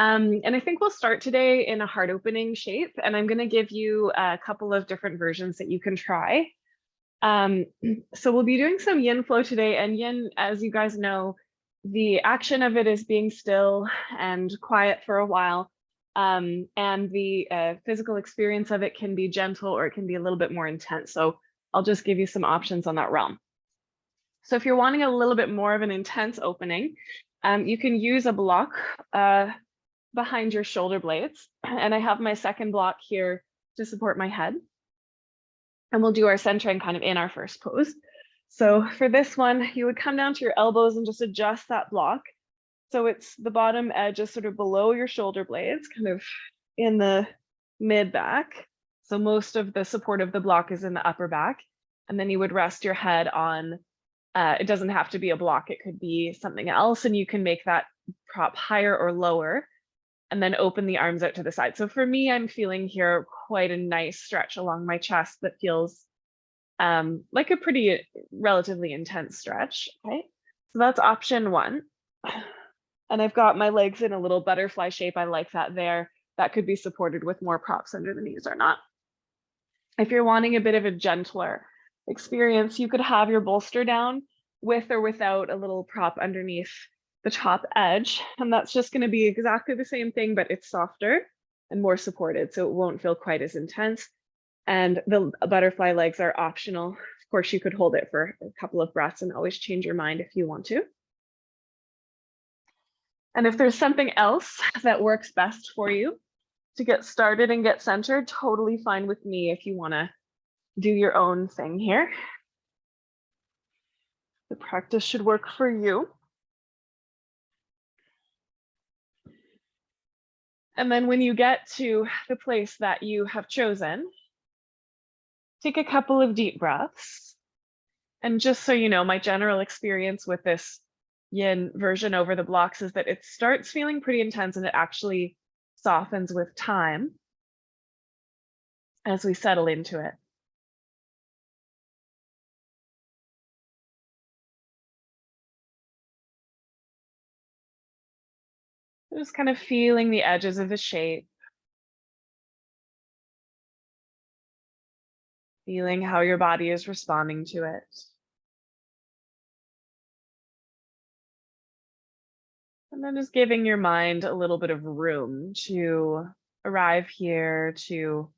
And I think we'll start today in a heart opening shape, and I'm going to give you a couple of different versions that you can try. Um, so we'll be doing some yin flow today, and yin, as you guys know, the action of it is being still and quiet for a while. And the physical experience of it can be gentle or it can be a little bit more intense. So I'll just give you some options on that realm. So if you're wanting a little bit more of an intense opening, you can use a block behind your shoulder blades. And I have my second block here to support my head. And we'll do our centering kind of in our first pose. So for this one, you would come down to your elbows and just adjust that block. So it's the bottom edge is sort of below your shoulder blades, kind of in the mid back. So most of the support of the block is in the upper back. And then you would rest your head on, it doesn't have to be a block, it could be something else. And you can make that prop higher or lower and then open the arms out to the side. So for me, I'm feeling here quite a nice stretch along my chest that feels like a pretty relatively intense stretch. Okay, so that's option one. And I've got my legs in a little butterfly shape. I like that there. That could be supported with more props under the knees or not. If you're wanting a bit of a gentler experience, you could have your bolster down with or without a little prop underneath the top edge. And that's just going to be exactly the same thing, but it's softer and more supported. So it won't feel quite as intense. And the butterfly legs are optional. Of course, you could hold it for a couple of breaths and always change your mind if you want to. And if there's something else that works best for you to get started and get centered, totally fine with me if you want to do your own thing here. The practice should work for you. And then when you get to the place that you have chosen, take a couple of deep breaths. And just so you know, my general experience with this yin version over the blocks is that it starts feeling pretty intense and it actually softens with time as we settle into it. Just kind of feeling the edges of the shape, feeling how your body is responding to it. And then just giving your mind a little bit of room to arrive here, to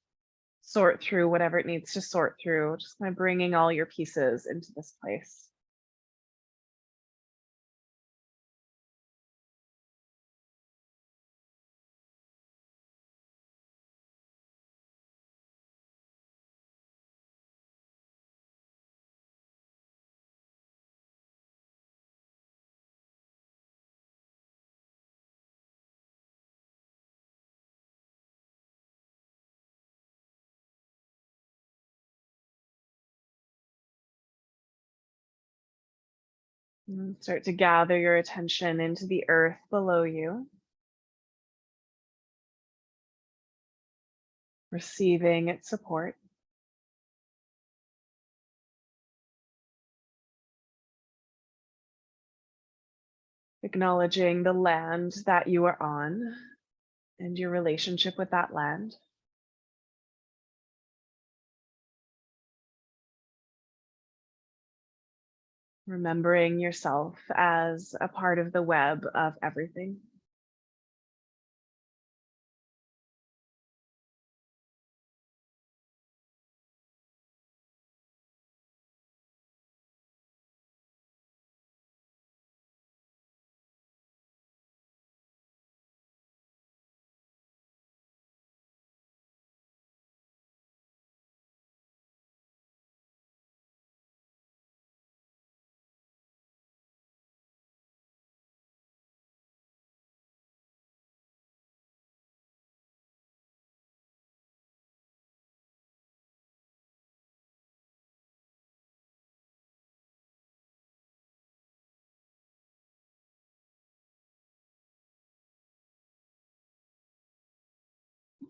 sort through whatever it needs to sort through, just kind of bringing all your pieces into this place. And start to gather your attention into the earth below you, receiving its support. Acknowledging the land that you are on and your relationship with that land. Remembering yourself as a part of the web of everything.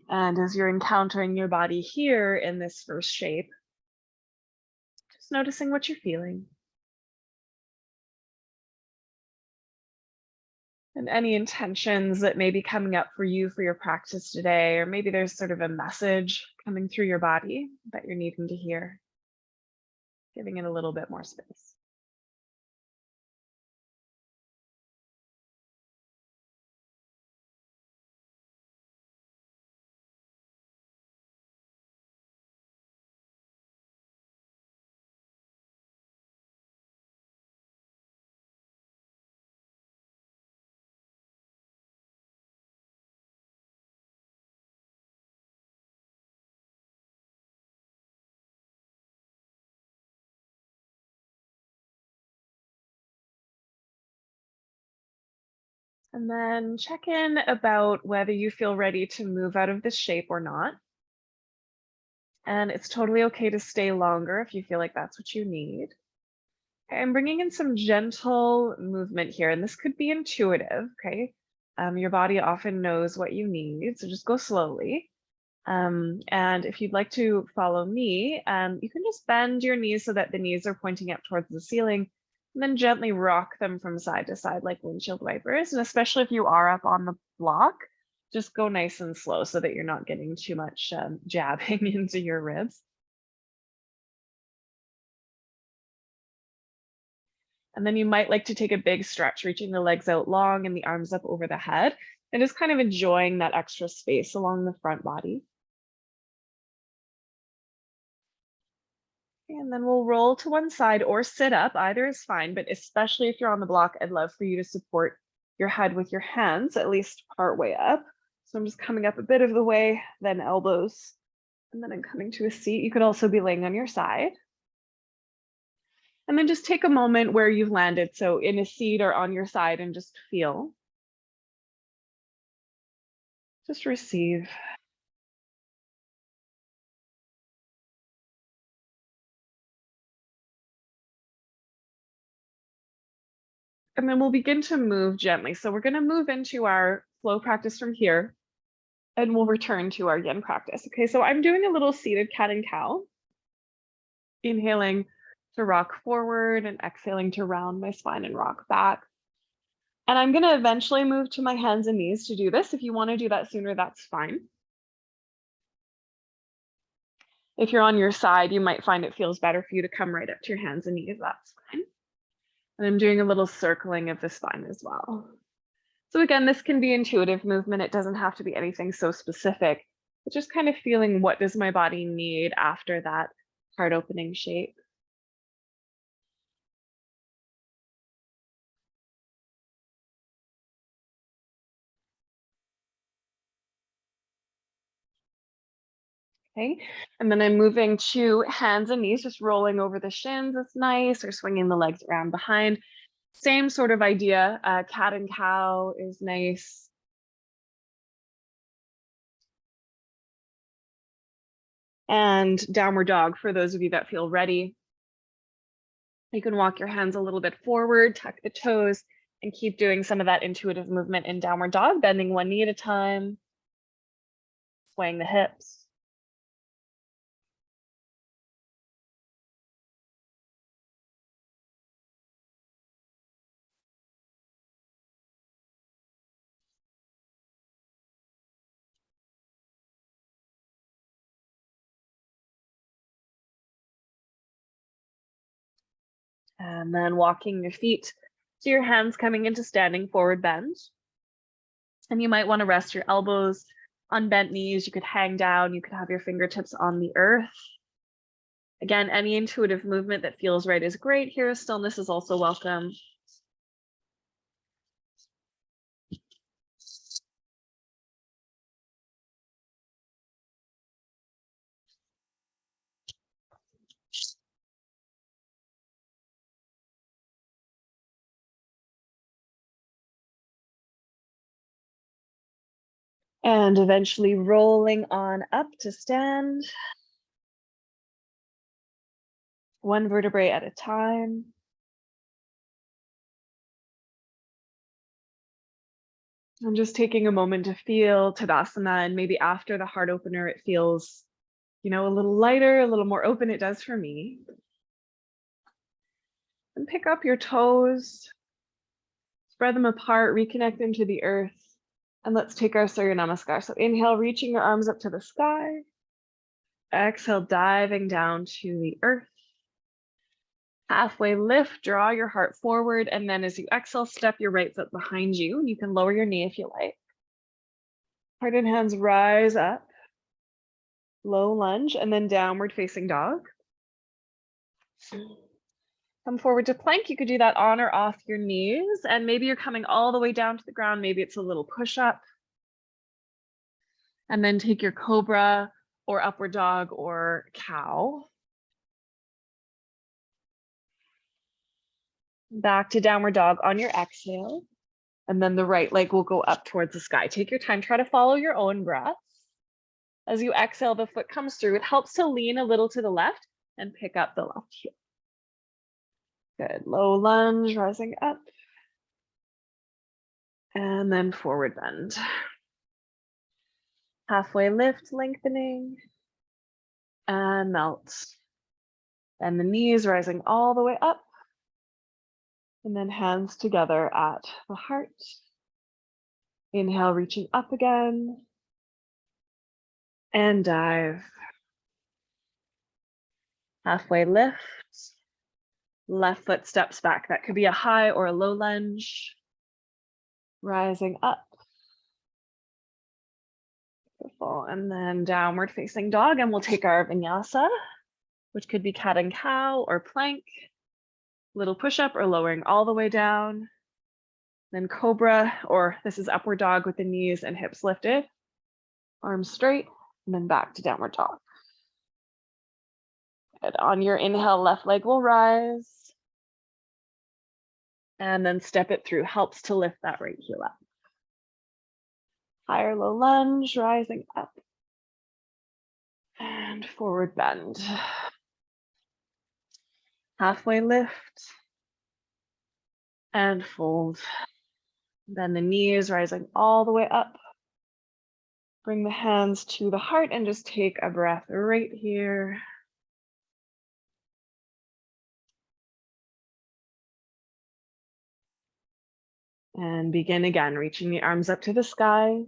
And as you're encountering your body here in this first shape, just noticing what you're feeling. And any intentions that may be coming up for you for your practice today, or maybe there's sort of a message coming through your body that you're needing to hear, giving it a little bit more space. And then check in about whether you feel ready to move out of this shape or not. And it's totally okay to stay longer if you feel like that's what you need. Okay, I'm bringing in some gentle movement here, and this could be intuitive, okay? Your body often knows what you need, so just go slowly. And if you'd like to follow me, you can just bend your knees so that the knees are pointing up towards the ceiling, and then gently rock them from side to side like windshield wipers. And especially if you are up on the block, just go nice and slow so that you're not getting too much jabbing into your ribs. And then you might like to take a big stretch, reaching the legs out long and the arms up over the head, and just kind of enjoying that extra space along the front body. And then we'll roll to one side or sit up, either is fine, but especially if you're on the block, I'd love for you to support your head with your hands, at least part way up. So I'm just coming up a bit of the way, then elbows, and then I'm coming to a seat. You could also be laying on your side. And then just take a moment where you've landed. So in a seat or on your side, and just feel. Just receive. And then we'll begin to move gently. So we're going to move into our flow practice from here, and we'll return to our yin practice. Okay, so I'm doing a little seated cat and cow. Inhaling to rock forward and exhaling to round my spine and rock back. And I'm going to eventually move to my hands and knees to do this. If you want to do that sooner, that's fine. If you're on your side, you might find it feels better for you to come right up to your hands and knees. That's fine. And I'm doing a little circling of the spine as well. So again, this can be intuitive movement. It doesn't have to be anything so specific, but just kind of feeling, what does my body need after that heart opening shape? Okay, and then I'm moving to hands and knees, just rolling over the shins. It's nice, or swinging the legs around behind. Same sort of idea. Cat and cow is nice. And downward dog for those of you that feel ready. You can walk your hands a little bit forward, tuck the toes, and keep doing some of that intuitive movement in downward dog, bending one knee at a time, swaying the hips. And then walking your feet to your hands coming into standing forward bend. And you might want to rest your elbows on bent knees. You could hang down. You could have your fingertips on the earth. Again, any intuitive movement that feels right is great here. Stillness is also welcome. And eventually rolling on up to stand. One vertebrae at a time. I'm just taking a moment to feel Tadasana, and maybe after the heart opener, it feels, a little lighter, a little more open. It does for me. And pick up your toes. Spread them apart, reconnect them to the earth. And let's take our Surya Namaskar. So inhale, reaching your arms up to the sky. Exhale, diving down to the earth. Halfway lift, draw your heart forward. And then as you exhale, step your right foot behind you. You can lower your knee if you like. Heart and hands rise up. Low lunge and then downward facing dog. Come forward to plank. You could do that on or off your knees. And maybe you're coming all the way down to the ground. Maybe it's a little push up. And then take your cobra or upward dog or cow. Back to downward dog on your exhale. And then the right leg will go up towards the sky. Take your time, try to follow your own breath. As you exhale, the foot comes through. It helps to lean a little to the left and pick up the left heel. Good, low lunge, rising up. And then forward bend. Halfway lift, lengthening. And melt. And the knees rising all the way up. And then hands together at the heart. Inhale, reaching up again. And dive. Halfway lift. Left foot steps back. That could be a high or a low lunge. Rising up. Beautiful. And then downward facing dog. And we'll take our vinyasa, which could be cat and cow or plank. Little push up or lowering all the way down. Then cobra, or this is upward dog with the knees and hips lifted. Arms straight, and then back to downward dog. Good. On your inhale, left leg will rise. And then step it through, helps to lift that right heel up. Higher low lunge, rising up. And forward bend. Halfway lift. And fold. Then the knees rising all the way up. Bring the hands to the heart and just take a breath right here. And begin again, reaching the arms up to the sky.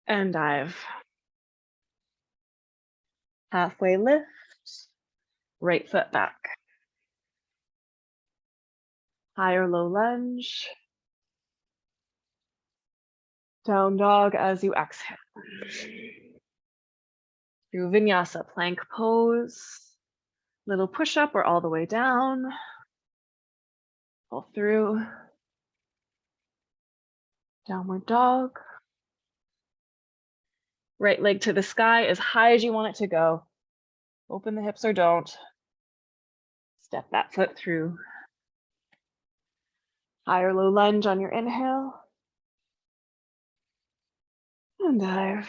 And dive. Halfway lift. Right foot back. High or low lunge. Down dog as you exhale. Through vinyasa, plank pose. Little push up or all the way down. Pull through. Downward dog. Right leg to the sky as high as you want it to go. Open the hips or don't. Step that foot through. High or low lunge on your inhale. And dive.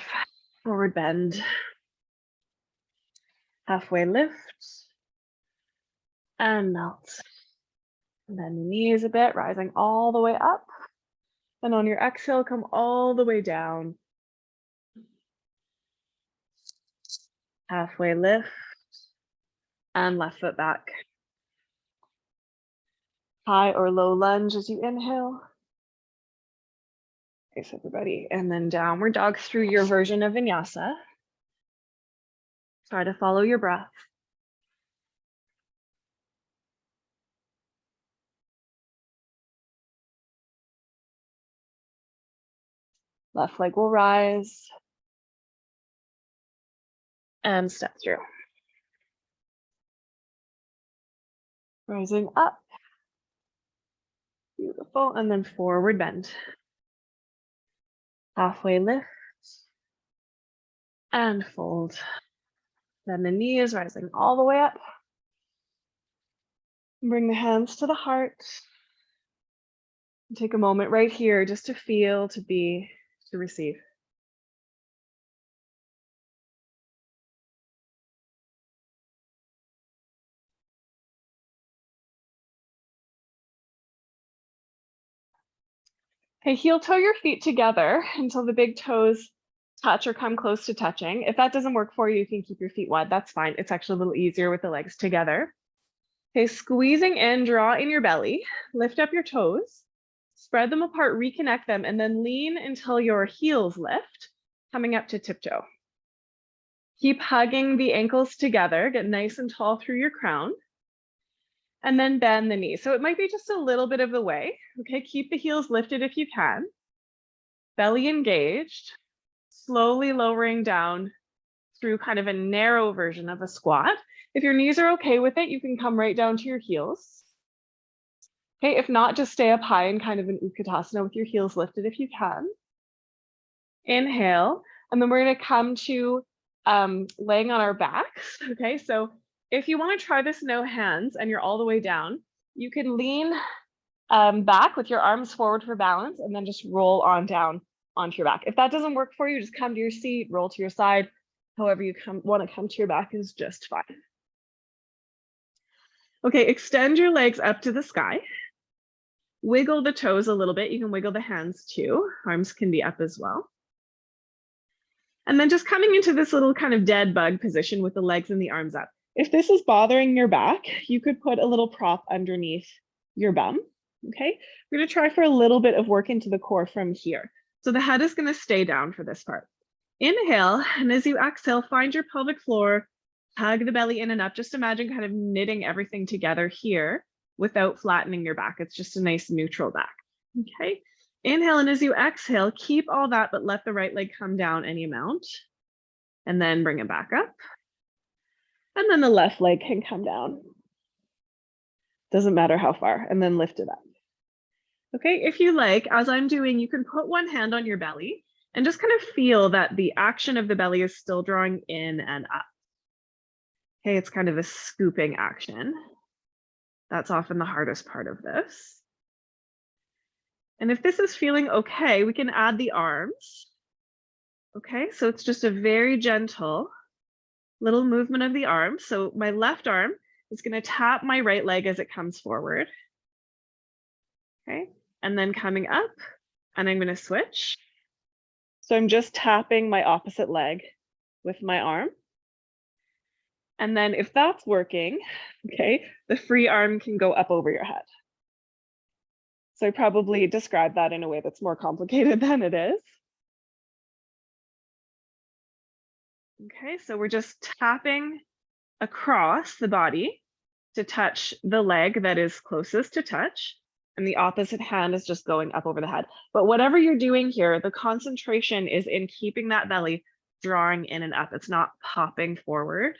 Forward bend. Halfway lift. And melt. And then the knees a bit, rising all the way up. And on your exhale, come all the way down. Halfway lift. And left foot back. High or low lunge as you inhale. Thanks, everybody. And then downward dog through your version of vinyasa. Try to follow your breath. Left leg will rise. And step through. Rising up. Beautiful. And then forward bend. Halfway lift. And fold. Then the knee is rising all the way up. Bring the hands to the heart. Take a moment right here just to feel, to be, to receive. Okay, heel toe your feet together until the big toes touch or come close to touching. If that doesn't work for you, you can keep your feet wide. That's fine. It's actually a little easier with the legs together. Okay, squeezing in, draw in your belly, lift up your toes. Spread them apart, reconnect them, and then lean until your heels lift, coming up to tiptoe. Keep hugging the ankles together, get nice and tall through your crown, and then bend the knees. So it might be just a little bit of the way, okay? Keep the heels lifted if you can, belly engaged, slowly lowering down through kind of a narrow version of a squat. If your knees are okay with it, you can come right down to your heels. Okay, if not, just stay up high in kind of an Utkatasana with your heels lifted if you can. Inhale, and then we're gonna come to laying on our backs, okay? So if you wanna try this no hands and you're all the way down, you can lean back with your arms forward for balance and then just roll on down onto your back. If that doesn't work for you, just come to your seat, roll to your side. However you wanna come to your back is just fine. Okay, extend your legs up to the sky. Wiggle the toes a little bit. You can wiggle the hands too. Arms can be up as well. And then just coming into this little kind of dead bug position with the legs and the arms up. If this is bothering your back, you could put a little prop underneath your bum, okay? We're gonna try for a little bit of work into the core from here. So the head is gonna stay down for this part. Inhale, and as you exhale, find your pelvic floor, hug the belly in and up. Just imagine kind of knitting everything together here without flattening your back. It's just a nice neutral back, okay? Inhale, and as you exhale, keep all that, but let the right leg come down any amount. And then bring it back up. And then the left leg can come down. Doesn't matter how far, and then lift it up. Okay, if you like, as I'm doing, you can put one hand on your belly and just kind of feel that the action of the belly is still drawing in and up. Okay, it's kind of a scooping action. That's often the hardest part of this. And if this is feeling okay, we can add the arms. Okay, so it's just a very gentle little movement of the arm. So my left arm is going to tap my right leg as it comes forward. Okay, and then coming up, and I'm going to switch. So I'm just tapping my opposite leg with my arm. And then if that's working, okay, the free arm can go up over your head. So I probably described that in a way that's more complicated than it is. Okay, so we're just tapping across the body to touch the leg that is closest to touch, and the opposite hand is just going up over the head. But whatever you're doing here, the concentration is in keeping that belly drawing in and up. It's not popping forward.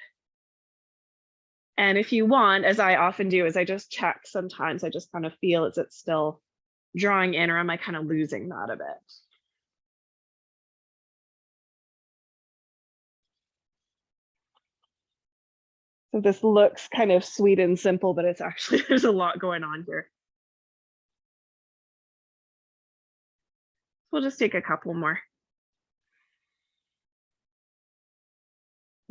And if you want, as I often do, is I just check sometimes, I just kind of feel, is it still drawing in, or am I kind of losing that a bit? So this looks kind of sweet and simple, but it's actually, there's a lot going on here. We'll just take a couple more.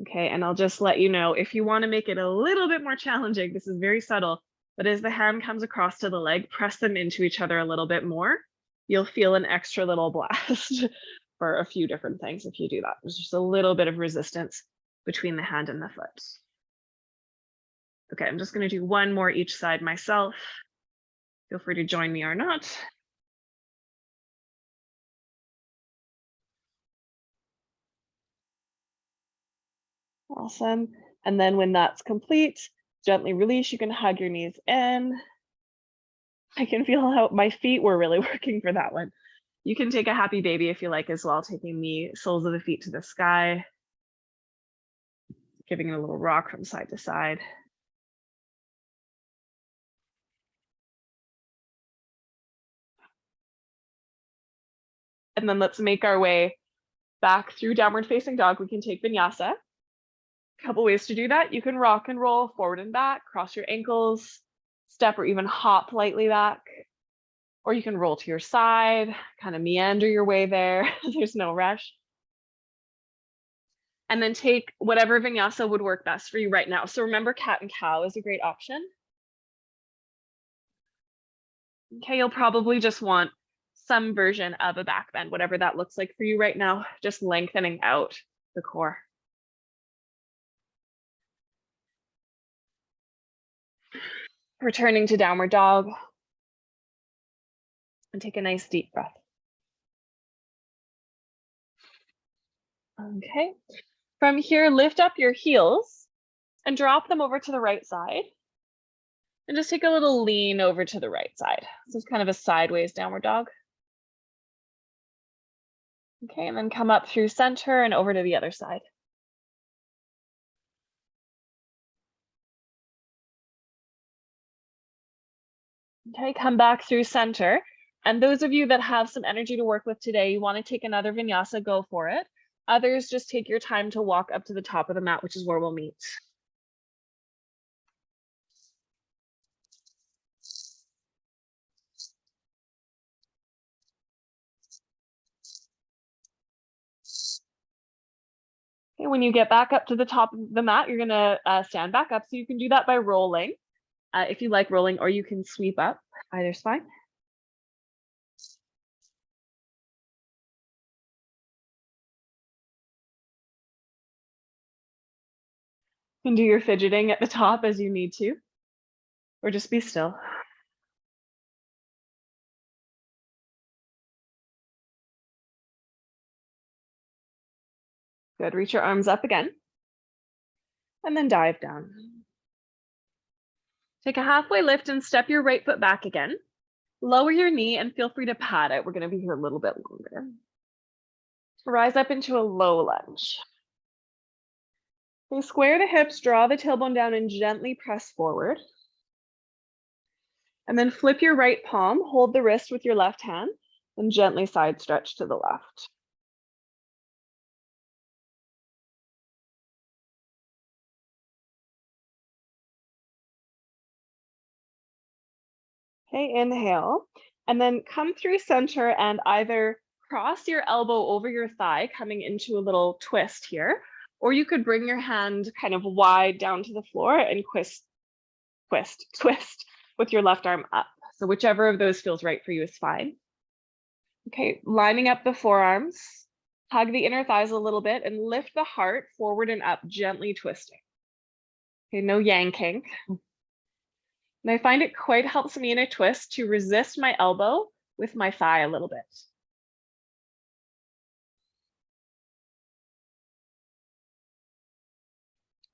Okay, and I'll just let you know, if you want to make it a little bit more challenging, this is very subtle, but as the hand comes across to the leg, press them into each other a little bit more. You'll feel an extra little blast for a few different things if you do that. There's just a little bit of resistance between the hand and the foot. Okay, I'm just going to do one more each side myself. Feel free to join me or not. Awesome. And then when that's complete, gently release. You can hug your knees in. I can feel how my feet were really working for that one. You can take a happy baby if you like as well, taking the soles of the feet to the sky, giving it a little rock from side to side. And then let's make our way back through downward facing dog. We can take vinyasa. A couple ways to do that. You can rock and roll forward and back, cross your ankles, step or even hop lightly back. Or you can roll to your side, kind of meander your way there. There's no rush. And then take whatever vinyasa would work best for you right now. So remember, cat and cow is a great option. Okay, you'll probably just want some version of a back bend, whatever that looks like for you right now, just lengthening out the core. Returning to downward dog. And take a nice deep breath. Okay. From here, lift up your heels and drop them over to the right side. And just take a little lean over to the right side. This is kind of a sideways downward dog. Okay, and then come up through center and over to the other side. Okay, come back through center. And those of you that have some energy to work with today, you want to take another vinyasa, go for it. Others, just take your time to walk up to the top of the mat, which is where we'll meet. Okay, when you get back up to the top of the mat, you're gonna stand back up. So you can do that by rolling, if you like rolling, or you can sweep up, either's fine. You can do your fidgeting at the top as you need to, or just be still. Good, reach your arms up again. And then dive down. Take a halfway lift and step your right foot back again. Lower your knee and feel free to pat it. We're gonna be here a little bit longer. Rise up into a low lunge. Okay, square the hips, draw the tailbone down and gently press forward. And then flip your right palm, hold the wrist with your left hand, and gently side stretch to the left. Okay, inhale, and then come through center and either cross your elbow over your thigh, coming into a little twist here, or you could bring your hand kind of wide down to the floor and twist with your left arm up. So whichever of those feels right for you is fine. Okay, lining up the forearms, hug the inner thighs a little bit and lift the heart forward and up, gently twisting. Okay, no yanking. And I find it quite helps me in a twist to resist my elbow with my thigh a little bit.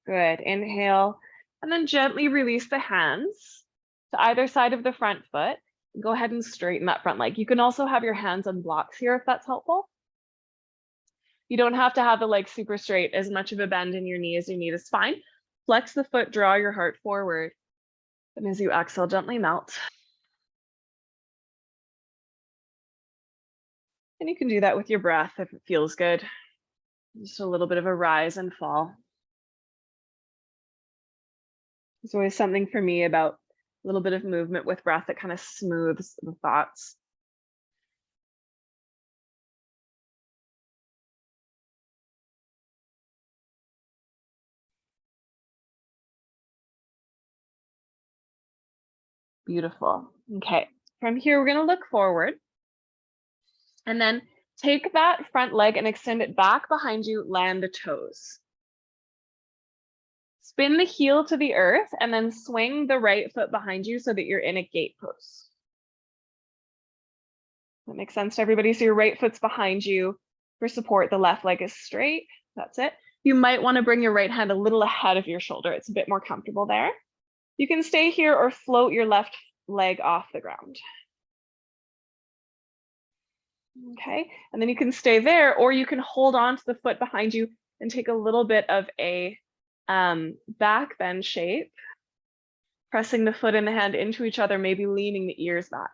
Good, inhale, and then gently release the hands to either side of the front foot. Go ahead and straighten that front leg. You can also have your hands on blocks here if that's helpful. You don't have to have the leg super straight. As much of a bend in your knee as you need is fine. Flex the foot, draw your heart forward. And as you exhale, gently melt. And you can do that with your breath if it feels good. Just a little bit of a rise and fall. There's always something for me about a little bit of movement with breath that kind of smooths the thoughts. Beautiful. Okay, from here, we're going to look forward. And then take that front leg and extend it back behind you, land the toes. Spin the heel to the earth and then swing the right foot behind you so that you're in a gate pose. That makes sense to everybody? So your right foot's behind you for support. The left leg is straight. That's it. You might want to bring your right hand a little ahead of your shoulder. It's a bit more comfortable there. You can stay here or float your left leg off the ground. Okay, and then you can stay there, or you can hold on to the foot behind you and take a little bit of a back bend shape, pressing the foot and the hand into each other, maybe leaning the ears back.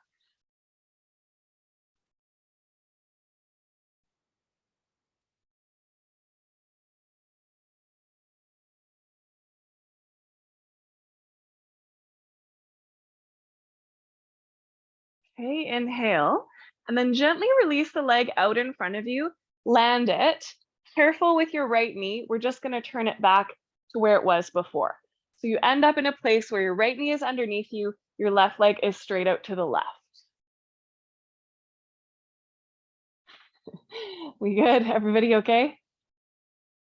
Okay, inhale, and then gently release the leg out in front of you, land it. Careful with your right knee. We're just going to turn it back to where it was before. So you end up in a place where your right knee is underneath you, your left leg is straight out to the left. We good? Everybody okay?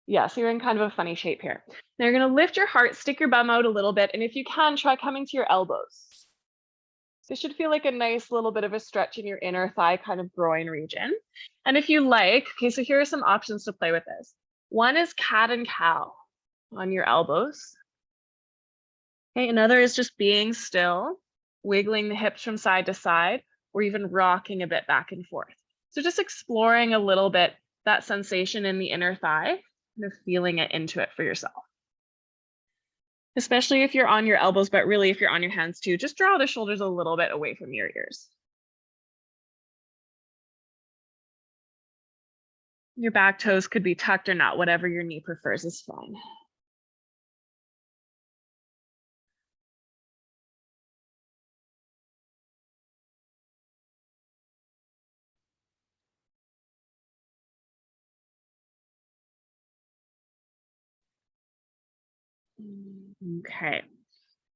Yeah, so you're in kind of a funny shape here. Now you're going to lift your heart, stick your bum out a little bit, and if you can, try coming to your elbows. So it should feel like a nice little bit of a stretch in your inner thigh, kind of groin region. And if you like, okay, so here are some options to play with this. One is cat and cow on your elbows. Okay, another is just being still, wiggling the hips from side to side, or even rocking a bit back and forth. So just exploring a little bit that sensation in the inner thigh, kind of feeling it into it for yourself. Especially if you're on your elbows, but really if you're on your hands too, just draw the shoulders a little bit away from your ears. Your back toes could be tucked or not, whatever your knee prefers is fine. Okay.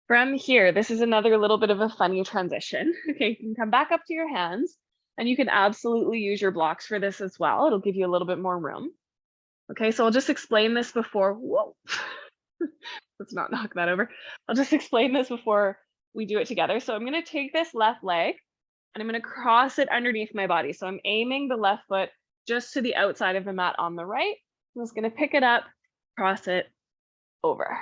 From here, this is another little bit of a funny transition. Okay, you can come back up to your hands and you can absolutely use your blocks for this as well. It'll give you a little bit more room. Okay, so I'll just explain this before, whoa, let's not knock that over. I'll just explain this before we do it together. So I'm gonna take this left leg and I'm gonna cross it underneath my body. So I'm aiming the left foot just to the outside of the mat on the right. I'm just gonna pick it up, cross it over.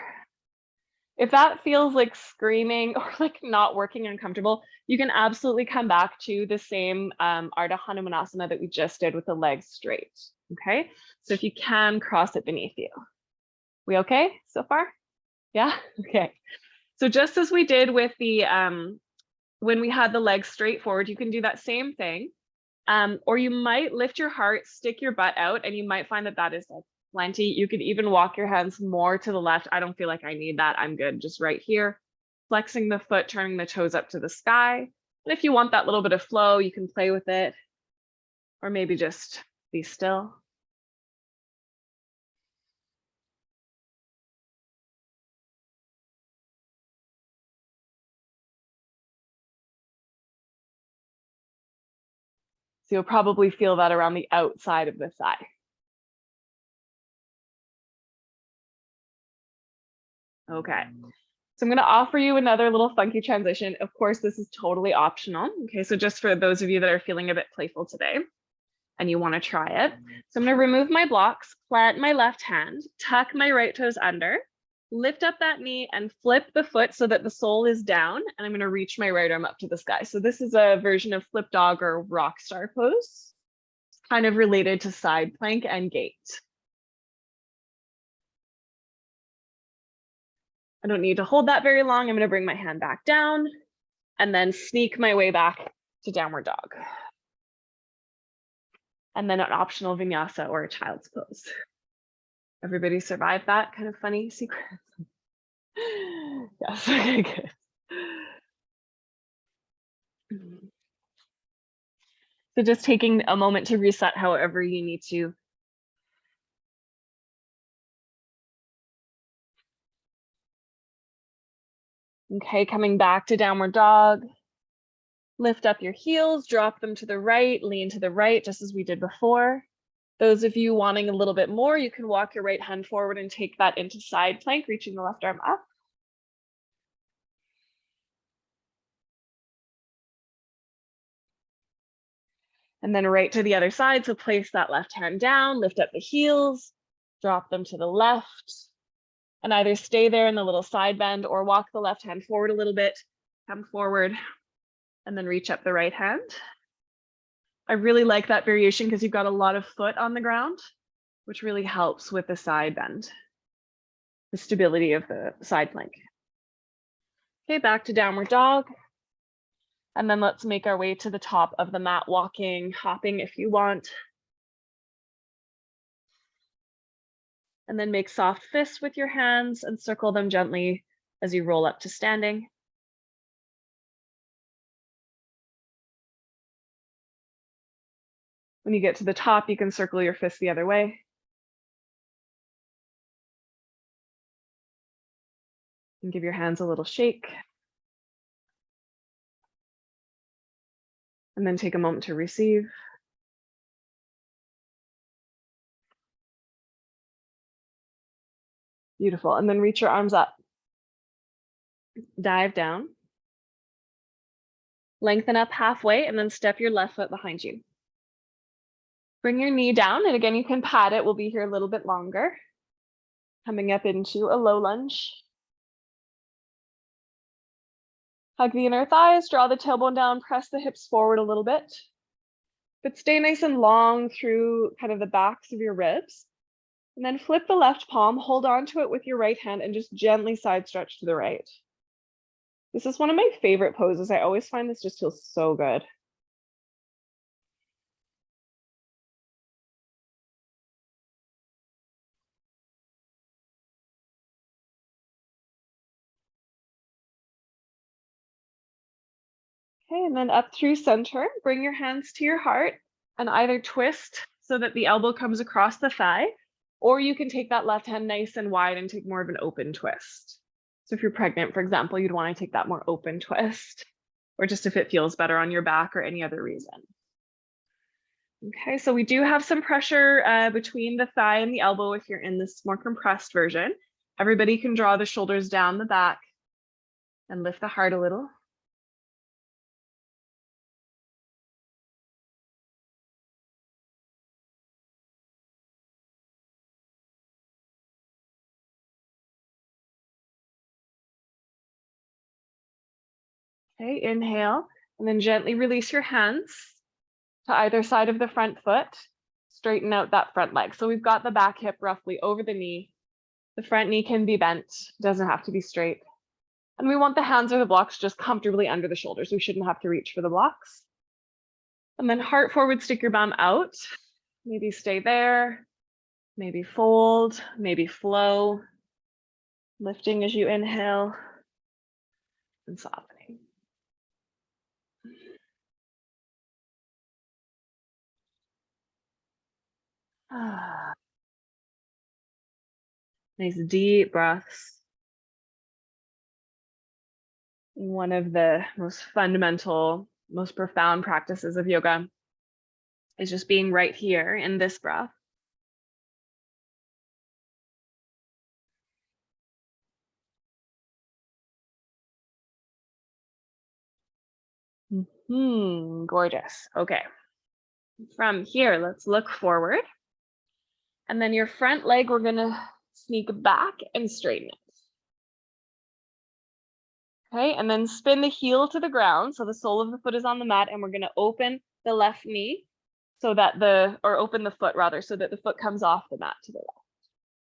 If that feels like screaming or like not working uncomfortable, you can absolutely come back to the same Ardha Hanumanasana that we just did with the legs straight. Okay, so if you can cross it beneath you. We okay so far? Yeah, okay. So just as we did with the when we had the legs straight forward, you can do that same thing. Or you might lift your heart, stick your butt out, and you might find that that is like plenty. You could even walk your hands more to the left. I don't feel like I need that. I'm good just right here. Flexing the foot, turning the toes up to the sky. And if you want that little bit of flow, you can play with it. Or maybe just be still. So you'll probably feel that around the outside of the thigh. Okay. So I'm going to offer you another little funky transition. Of course, this is totally optional. Okay, so just for those of you that are feeling a bit playful today and you want to try it. So I'm going to remove my blocks, plant my left hand, tuck my right toes under, lift up that knee and flip the foot so that the sole is down. And I'm going to reach my right arm up to the sky. So this is a version of flip dog or rock star pose, kind of related to side plank and gate. I don't need to hold that very long. I'm going to bring my hand back down and then sneak my way back to downward dog. And then an optional vinyasa or a child's pose. Everybody survived that kind of funny sequence? Yes, okay, good. So just taking a moment to reset however you need to. Okay, coming back to downward dog. Lift up your heels, drop them to the right, lean to the right, just as we did before. Those of you wanting a little bit more, you can walk your right hand forward and take that into side plank, reaching the left arm up. And then right to the other side. So place that left hand down, lift up the heels, drop them to the left, and either stay there in the little side bend or walk the left hand forward a little bit, come forward, and then reach up the right hand. I really like that variation because you've got a lot of foot on the ground, which really helps with the side bend, the stability of the side plank. Okay, back to downward dog. And then let's make our way to the top of the mat, walking, hopping if you want. And then make soft fists with your hands and circle them gently as you roll up to standing. When you get to the top, you can circle your fists the other way. And give your hands a little shake. And then take a moment to receive. Beautiful. And then reach your arms up. Dive down. Lengthen up halfway and then step your left foot behind you. Bring your knee down, and again, you can pat it. We'll be here a little bit longer. Coming up into a low lunge. Hug the inner thighs, draw the tailbone down, press the hips forward a little bit. But stay nice and long through kind of the backs of your ribs. And then flip the left palm, hold on to it with your right hand, and just gently side stretch to the right. This is one of my favorite poses. I always find this just feels so good. Okay, and then up through center, bring your hands to your heart and either twist so that the elbow comes across the thigh, or you can take that left hand nice and wide and take more of an open twist. So if you're pregnant, for example, you'd want to take that more open twist, or just if it feels better on your back or any other reason. Okay, so we do have some pressure between the thigh and the elbow if you're in this more compressed version. Everybody can draw the shoulders down the back and lift the heart a little. Okay, inhale, and then gently release your hands to either side of the front foot. Straighten out that front leg. So we've got the back hip roughly over the knee. The front knee can be bent, doesn't have to be straight. And we want the hands or the blocks just comfortably under the shoulders. We shouldn't have to reach for the blocks. And then heart forward, stick your bum out. Maybe stay there, maybe fold, maybe flow. Lifting as you inhale and softening. Nice deep breaths. One of the most fundamental, most profound practices of yoga is just being right here in this breath. Gorgeous. Okay. From here, let's look forward. And then your front leg, we're going to sneak back and straighten it. Okay, and then spin the heel to the ground. So the sole of the foot is on the mat, and we're going to open the left knee so that open the foot rather, so that the foot comes off the mat to the left.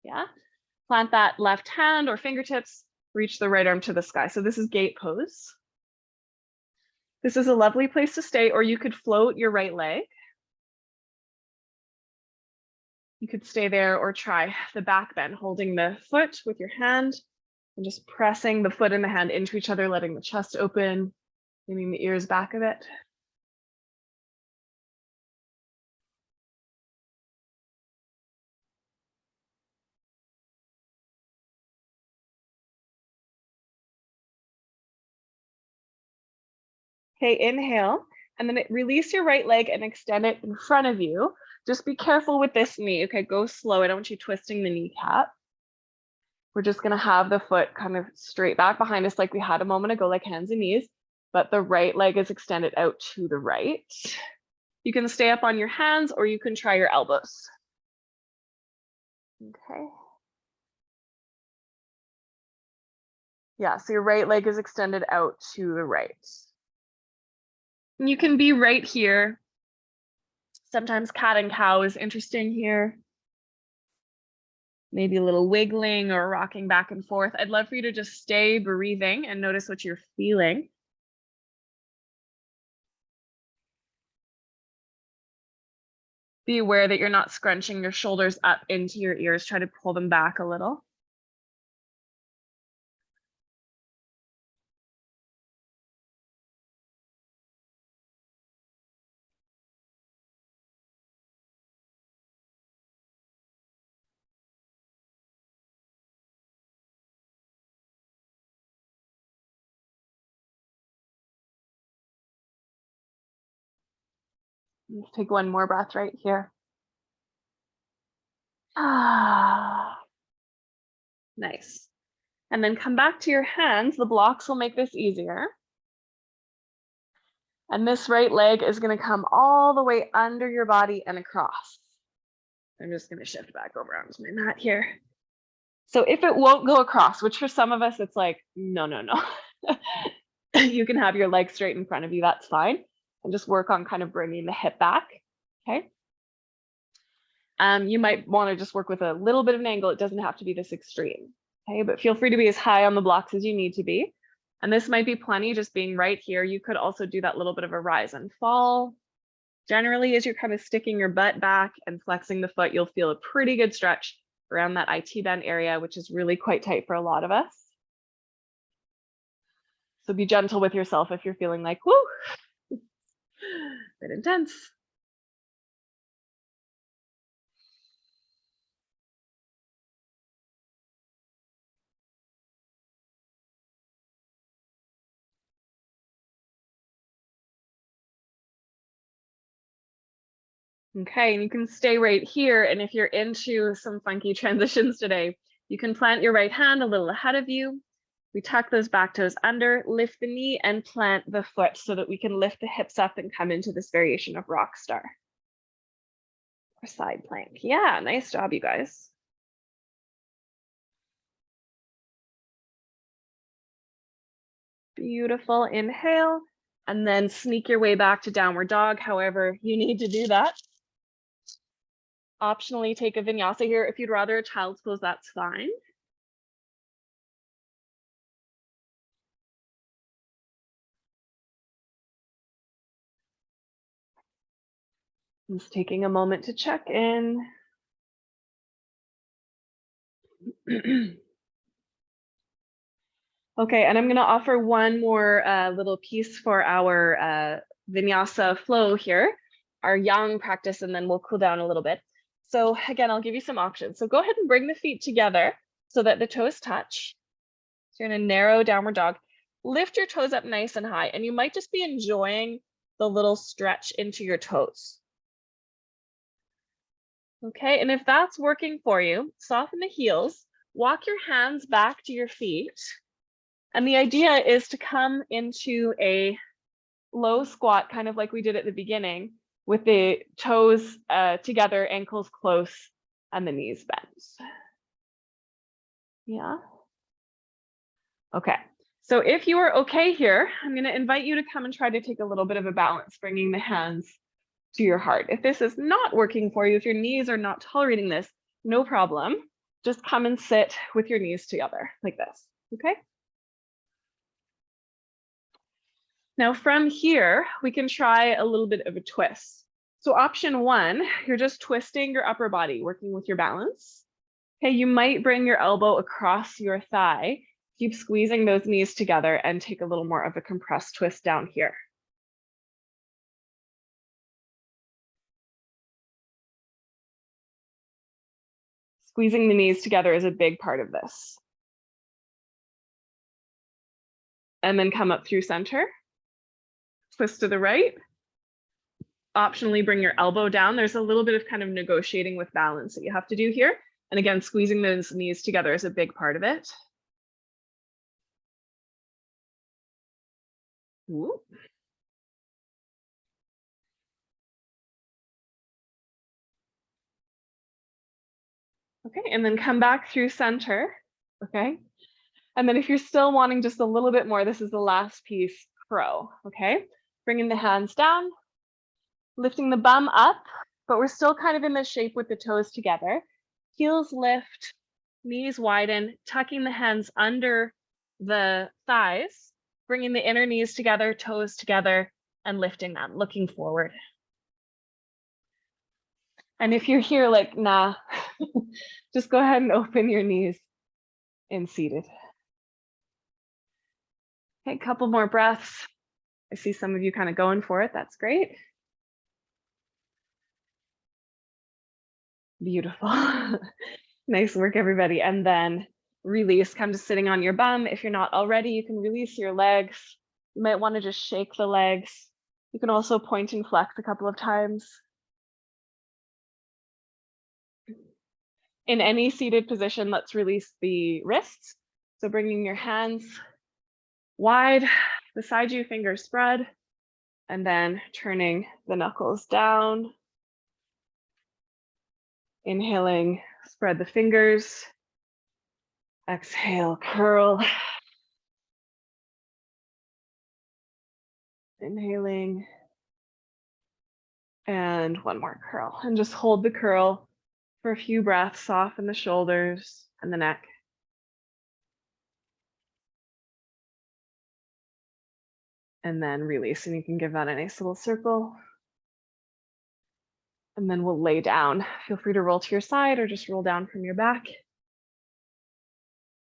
Yeah. Plant that left hand or fingertips, reach the right arm to the sky. So this is gate pose. This is a lovely place to stay, or you could float your right leg. You could stay there or try the back bend, holding the foot with your hand and just pressing the foot and the hand into each other, letting the chest open, leaning the ears back a bit. Okay, inhale, and then release your right leg and extend it in front of you. Just be careful with this knee. Okay, go slow. I don't want you twisting the kneecap. We're just going to have the foot kind of straight back behind us like we had a moment ago, like hands and knees, but the right leg is extended out to the right. You can stay up on your hands or you can try your elbows. Okay. Yeah, so your right leg is extended out to the right. And you can be right here. Sometimes cat and cow is interesting here. Maybe a little wiggling or rocking back and forth. I'd love for you to just stay breathing and notice what you're feeling. Be aware that you're not scrunching your shoulders up into your ears. Try to pull them back a little. Let's take one more breath right here. Nice. And then come back to your hands. The blocks will make this easier. And this right leg is going to come all the way under your body and across. I'm just going to shift back over onto my mat here. So if it won't go across, which for some of us, it's like, no, no, no. You can have your legs straight in front of you, that's fine. And just work on kind of bringing the hip back, okay? You might want to just work with a little bit of an angle. It doesn't have to be this extreme, okay? But feel free to be as high on the blocks as you need to be. And this might be plenty just being right here. You could also do that little bit of a rise and fall. Generally, as you're kind of sticking your butt back and flexing the foot, you'll feel a pretty good stretch around that IT band area, which is really quite tight for a lot of us. So be gentle with yourself if you're feeling like, whoo, bit intense. Okay, and you can stay right here. And if you're into some funky transitions today, you can plant your right hand a little ahead of you. We tuck those back toes under, lift the knee and plant the foot so that we can lift the hips up and come into this variation of rock star. Or side plank. Yeah, nice job, you guys. Beautiful, inhale, and then sneak your way back to downward dog, however you need to do that. Optionally take a vinyasa here. If you'd rather a child's pose, that's fine. Just taking a moment to check in. Okay, and I'm going to offer one more little piece for our vinyasa flow here, our yang practice, and then we'll cool down a little bit. So again, I'll give you some options. So go ahead and bring the feet together so that the toes touch. So you're in a narrow downward dog. Lift your toes up nice and high, and you might just be enjoying the little stretch into your toes. Okay, and if that's working for you, soften the heels, walk your hands back to your feet. And the idea is to come into a low squat, kind of like we did at the beginning, with the toes together, ankles close, and the knees bent. Yeah. Okay. So if you are okay here, I'm going to invite you to come and try to take a little bit of a balance, bringing the hands to your heart. If this is not working for you, if your knees are not tolerating this, no problem. Just come and sit with your knees together like this. Okay. Now from here, we can try a little bit of a twist. So option one, you're just twisting your upper body, working with your balance. Okay, you might bring your elbow across your thigh, keep squeezing those knees together and take a little more of a compressed twist down here. Squeezing the knees together is a big part of this. And then come up through center. Twist to the right. Optionally bring your elbow down. There's a little bit of kind of negotiating with balance that you have to do here. And again, squeezing those knees together is a big part of it. Ooh. Okay, and then come back through center. Okay. And then if you're still wanting just a little bit more, this is the last piece, crow. Okay. Bringing the hands down, lifting the bum up, but we're still kind of in this shape with the toes together. Heels lift, knees widen, tucking the hands under the thighs, bringing the inner knees together, toes together, and lifting them, looking forward. And if you're here like, nah, just go ahead and open your knees in seated. Okay, a couple more breaths. I see some of you kind of going for it. That's great. Beautiful. Nice work, everybody. And then release, come to sitting on your bum. If you're not already, you can release your legs. You might want to just shake the legs. You can also point and flex a couple of times. In any seated position, let's release the wrists. So bringing your hands wide beside you, fingers spread. And then turning the knuckles down. Inhaling, spread the fingers. Exhale, curl. Inhaling. And one more curl. And just hold the curl for a few breaths. Soften the shoulders and the neck. And then release, and you can give that a nice little circle. And then we'll lay down. Feel free to roll to your side or just roll down from your back.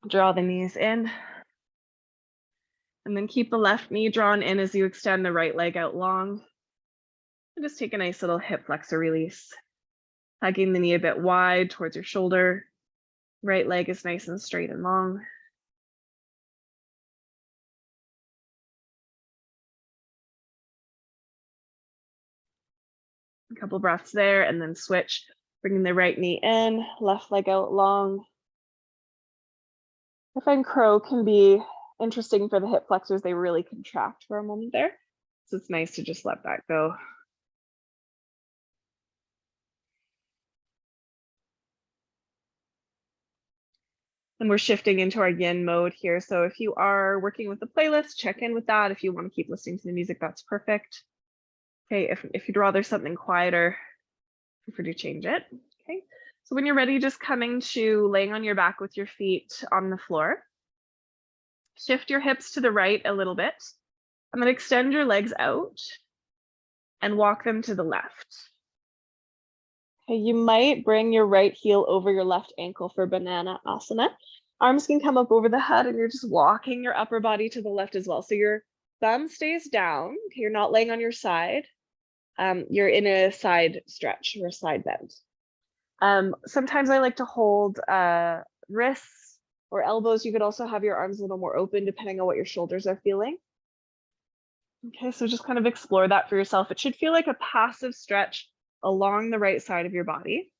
Draw the knees in. And then keep the left knee drawn in as you extend the right leg out long. And just take a nice little hip flexor release. Hugging the knee a bit wide towards your shoulder. Right leg is nice and straight and long. A couple breaths there, and then switch. Bringing the right knee in, left leg out long. I find crow can be interesting for the hip flexors. They really contract for a moment there. So it's nice to just let that go. And we're shifting into our yin mode here. So if you are working with the playlist, check in with that. If you want to keep listening to the music, that's perfect. Okay, if you'd rather something quieter, feel free to change it. Okay, so when you're ready, just coming to laying on your back with your feet on the floor. Shift your hips to the right a little bit, and then extend your legs out and walk them to the left. Okay, you might bring your right heel over your left ankle for banana asana. Arms can come up over the head, and you're just walking your upper body to the left as well. So your thumb stays down. Okay, you're not laying on your side. You're in a side stretch or a side bend. Sometimes I like to hold wrists or elbows. You could also have your arms a little more open depending on what your shoulders are feeling. Okay, so just kind of explore that for yourself. It should feel like a passive stretch along the right side of your body.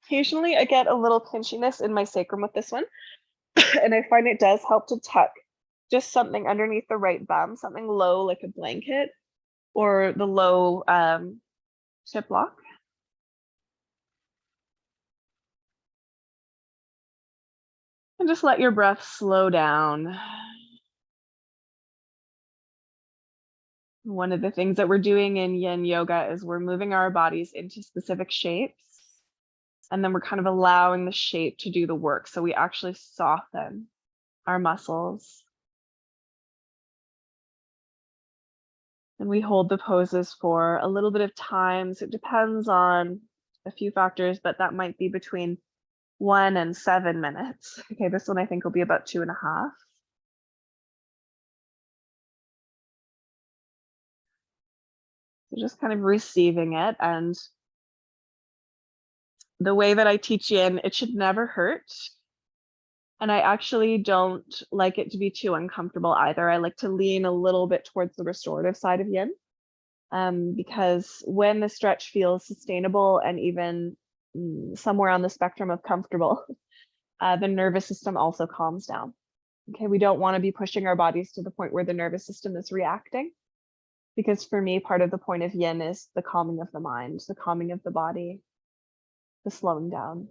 Occasionally I get a little pinchiness in my sacrum with this one, and I find it does help to tuck just something underneath the right bum, something low like a blanket or the low hip block. And just let your breath slow down. One of the things that we're doing in yin yoga is we're moving our bodies into specific shapes, and then we're kind of allowing the shape to do the work. So we actually soften our muscles. And we hold the poses for a little bit of time. So it depends on a few factors, but that might be between 1 and 7 minutes. Okay, this one I think will be about 2.5. So just kind of receiving it. And the way that I teach yin, it should never hurt. And I actually don't like it to be too uncomfortable either. I like to lean a little bit towards the restorative side of yin, because when the stretch feels sustainable and even somewhere on the spectrum of comfortable, the nervous system also calms down. Okay, we don't want to be pushing our bodies to the point where the nervous system is reacting, because for me, part of the point of yin is the calming of the mind, the calming of the body, the slowing down.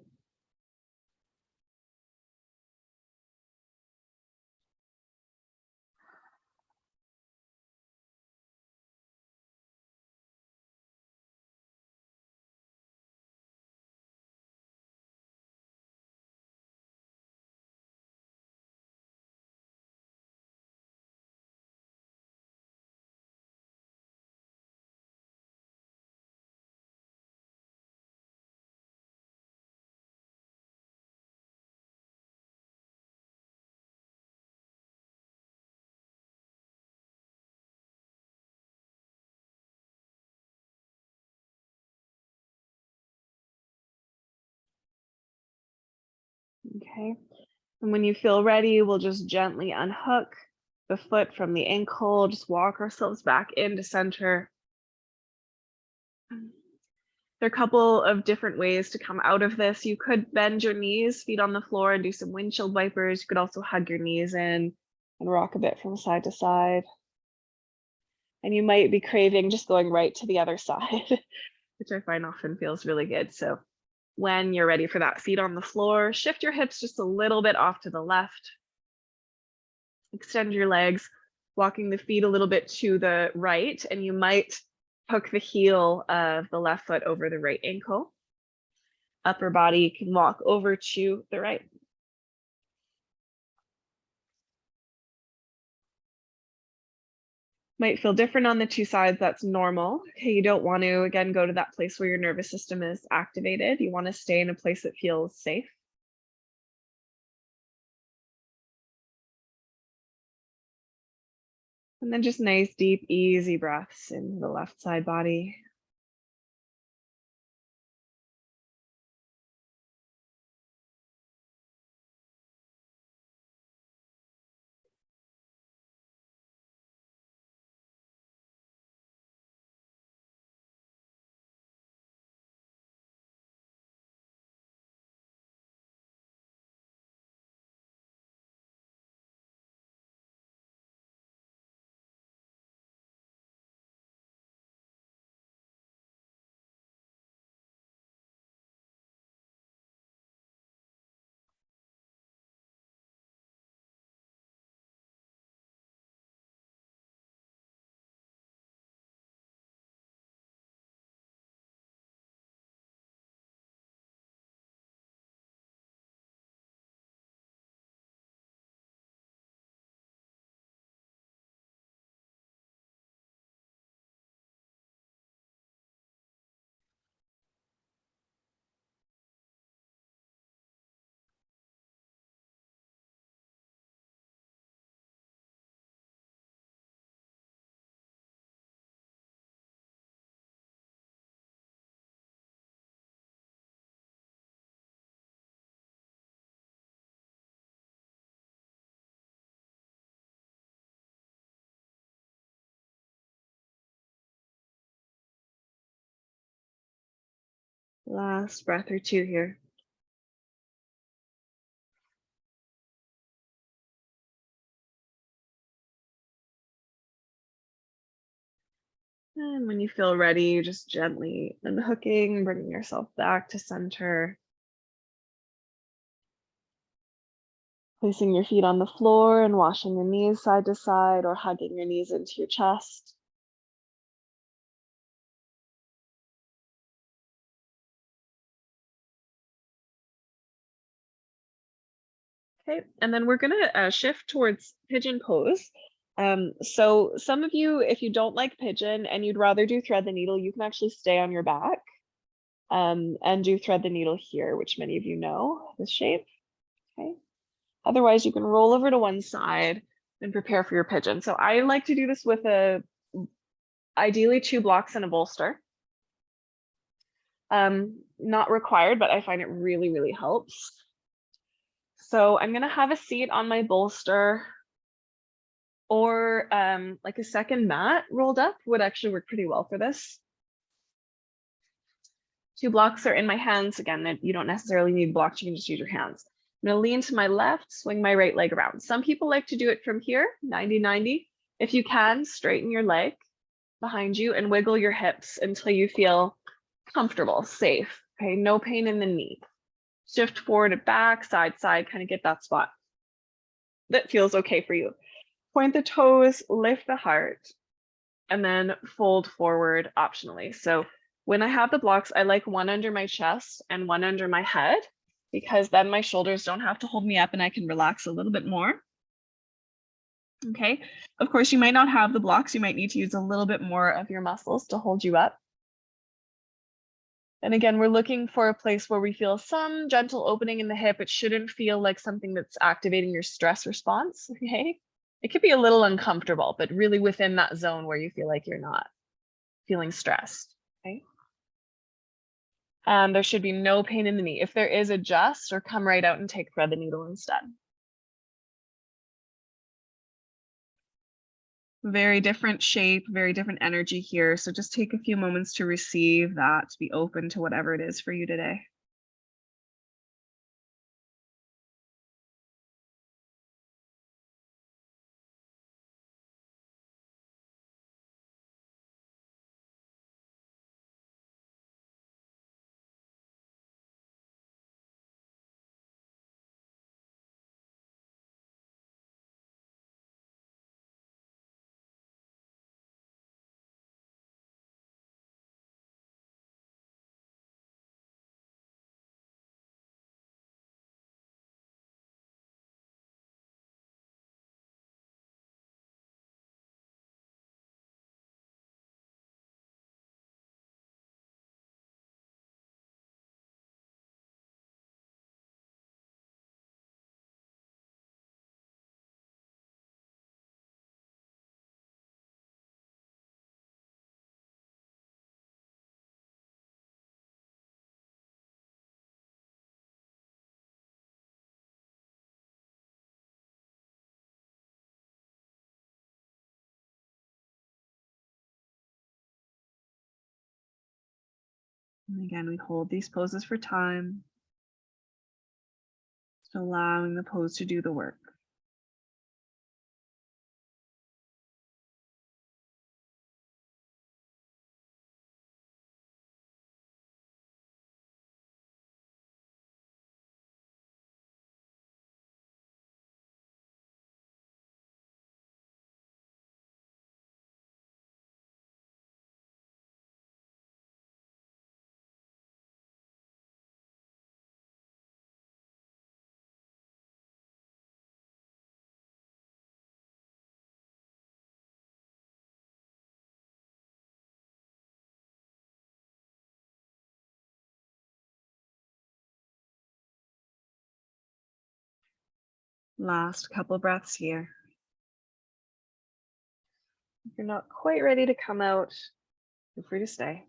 Okay, and when you feel ready, we'll just gently unhook the foot from the ankle, just walk ourselves back into center. There are a couple of different ways to come out of this. You could bend your knees, feet on the floor, and do some windshield wipers. You could also hug your knees in and rock a bit from side to side. And you might be craving just going right to the other side, which I find often feels really good. So when you're ready for that, feet on the floor, shift your hips just a little bit off to the left. Extend your legs, walking the feet a little bit to the right, and you might hook the heel of the left foot over the right ankle. Upper body can walk over to the right. Might feel different on the two sides, that's normal. Okay, you don't want to, again, go to that place where your nervous system is activated. You want to stay in a place that feels safe. And then just nice, deep, easy breaths into the left side body. Last breath or two here. And when you feel ready, just gently unhooking, bringing yourself back to center. Placing your feet on the floor and washing your knees side to side or hugging your knees into your chest. Okay, and then we're gonna shift towards pigeon pose. So some of you, if you don't like pigeon and you'd rather do thread the needle, you can actually stay on your back and do thread the needle here, which many of you know this shape. Okay. Otherwise, you can roll over to one side and prepare for your pigeon. So I like to do this with ideally 2 blocks and a bolster. Not required, but I find it really, really helps. So I'm gonna have a seat on my bolster, or like a second mat rolled up would actually work pretty well for this. 2 blocks are in my hands. Again, that you don't necessarily need blocks, you can just use your hands. I'm gonna lean to my left, swing my right leg around. Some people like to do it from here, 90-90. If you can, straighten your leg behind you and wiggle your hips until you feel comfortable, safe. Okay, no pain in the knee. Shift forward and back, side, side, kind of get that spot that feels okay for you. Point the toes, lift the heart, and then fold forward optionally. So when I have the blocks, I like one under my chest and one under my head, because then my shoulders don't have to hold me up and I can relax a little bit more. Okay, of course, you might not have the blocks. You might need to use a little bit more of your muscles to hold you up. And again, we're looking for a place where we feel some gentle opening in the hip. It shouldn't feel like something that's activating your stress response, okay? It could be a little uncomfortable, but really within that zone where you feel like you're not feeling stressed, okay? And there should be no pain in the knee. If there is, adjust or come right out and take thread the needle instead. Very different shape, very different energy here. So just take a few moments to receive that, to be open to whatever it is for you today. And again, we hold these poses for time, just allowing the pose to do the work. Last couple breaths here. If you're not quite ready to come out, feel free to stay.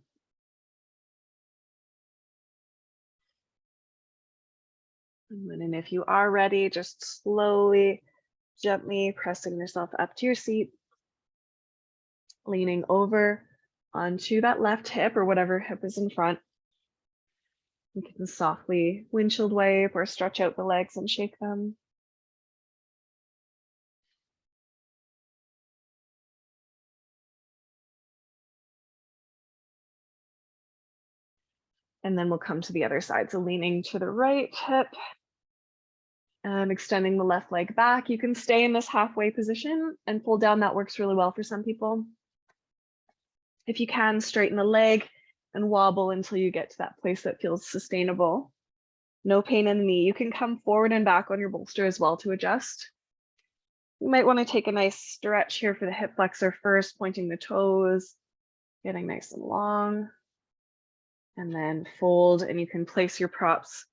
And then if you are ready, just slowly, gently pressing yourself up to your seat, leaning over onto that left hip or whatever hip is in front. You can softly windshield wipe or stretch out the legs and shake them. And then we'll come to the other side. So leaning to the right hip and extending the left leg back. You can stay in this halfway position and pull down. That works really well for some people. If you can, straighten the leg and wobble until you get to that place that feels sustainable. No pain in the knee. You can come forward and back on your bolster as well to adjust. You might want to take a nice stretch here for the hip flexor first, pointing the toes, getting nice and long. And then fold, and you can place your props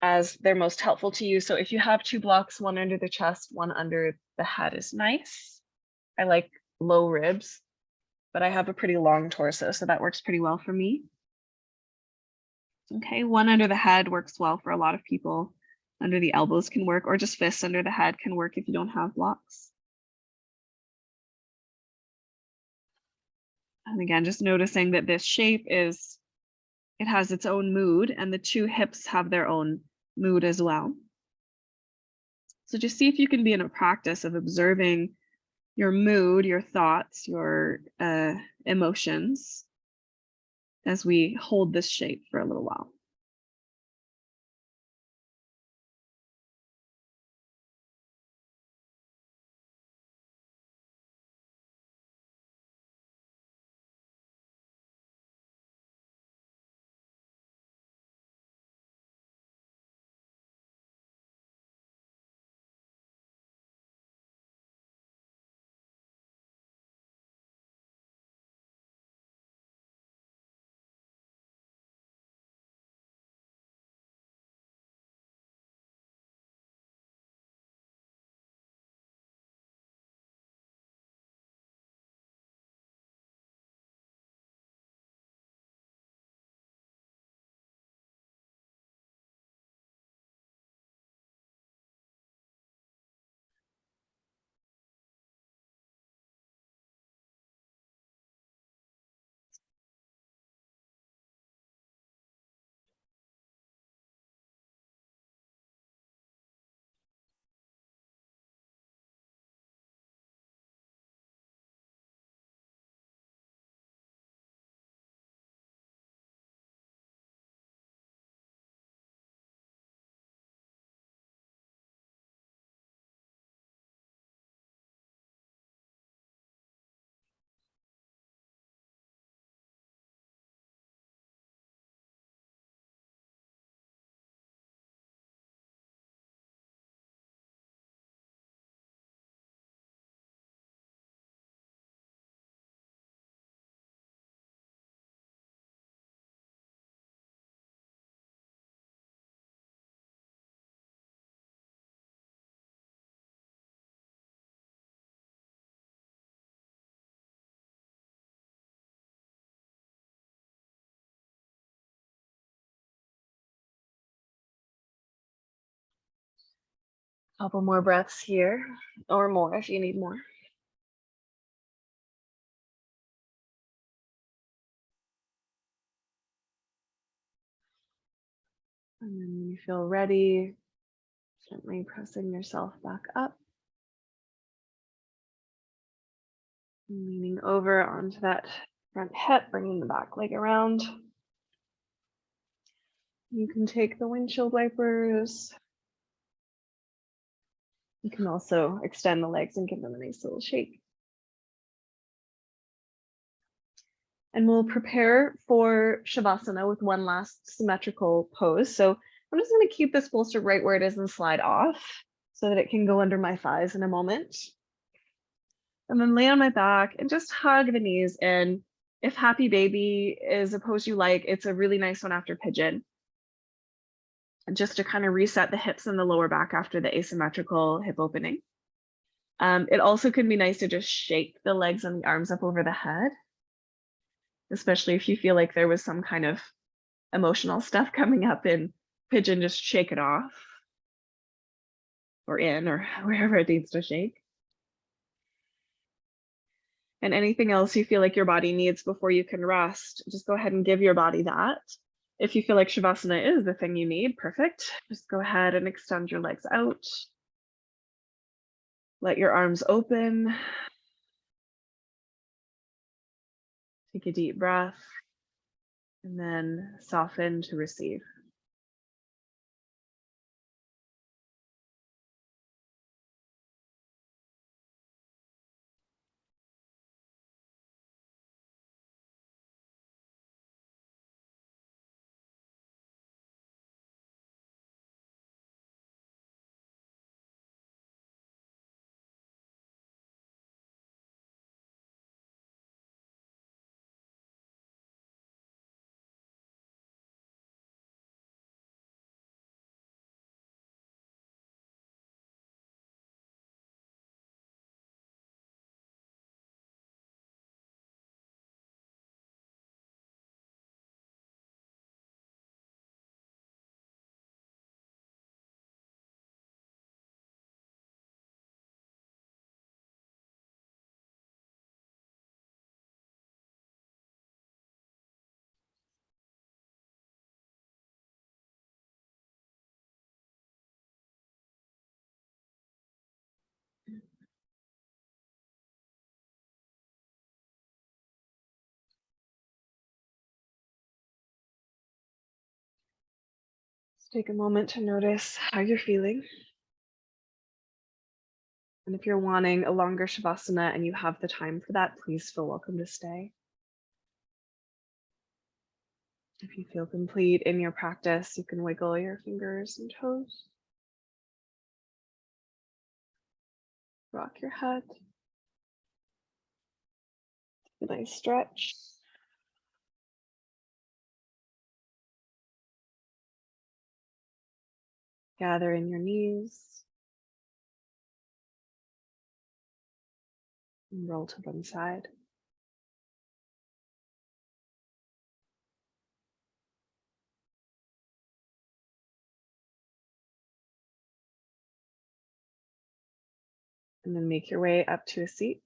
as they're most helpful to you. So if you have two blocks, one under the chest, one under the head is nice. I like low ribs, but I have a pretty long torso, so that works pretty well for me. Okay, one under the head works well for a lot of people. Under the elbows can work, or just fists under the head can work if you don't have blocks. And again, just noticing that this shape it has its own mood, and the two hips have their own mood as well. So just see if you can be in a practice of observing your mood, your thoughts, your emotions as we hold this shape for a little while. Couple more breaths here, or more if you need more. And then when you feel ready, gently pressing yourself back up. And leaning over onto that front hip, bringing the back leg around. You can take the windshield wipers. You can also extend the legs and give them a nice little shake. And we'll prepare for Shavasana with one last symmetrical pose. So I'm just going to keep this bolster right where it is and slide off so that it can go under my thighs in a moment. And then lay on my back and just hug the knees in. If Happy Baby is a pose you like, it's a really nice one after pigeon. And just to kind of reset the hips and the lower back after the asymmetrical hip opening. It also can be nice to just shake the legs and the arms up over the head, especially if you feel like there was some kind of emotional stuff coming up in pigeon, just shake it off or in or wherever it needs to shake. And anything else you feel like your body needs before you can rest, just go ahead and give your body that. If you feel like Shavasana is the thing you need, perfect. Just go ahead and extend your legs out. Let your arms open. Take a deep breath and then soften to receive. Just take a moment to notice how you're feeling. And if you're wanting a longer Shavasana and you have the time for that, please feel welcome to stay. If you feel complete in your practice, you can wiggle your fingers and toes. Rock your head. Take a nice stretch. Gather in your knees. And roll to one side. And then make your way up to a seat.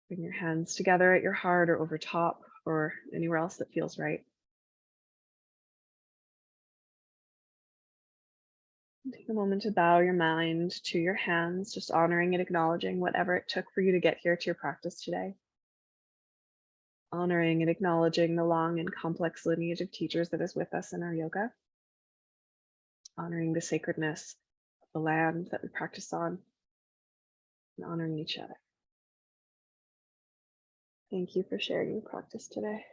Bring your hands together at your heart or over top or anywhere else that feels right. And take a moment to bow your mind to your hands, just honoring and acknowledging whatever it took for you to get here to your practice today. Honoring and acknowledging the long and complex lineage of teachers that is with us in our yoga. Honoring the sacredness of the land that we practice on, and honoring each other. Thank you for sharing your practice today.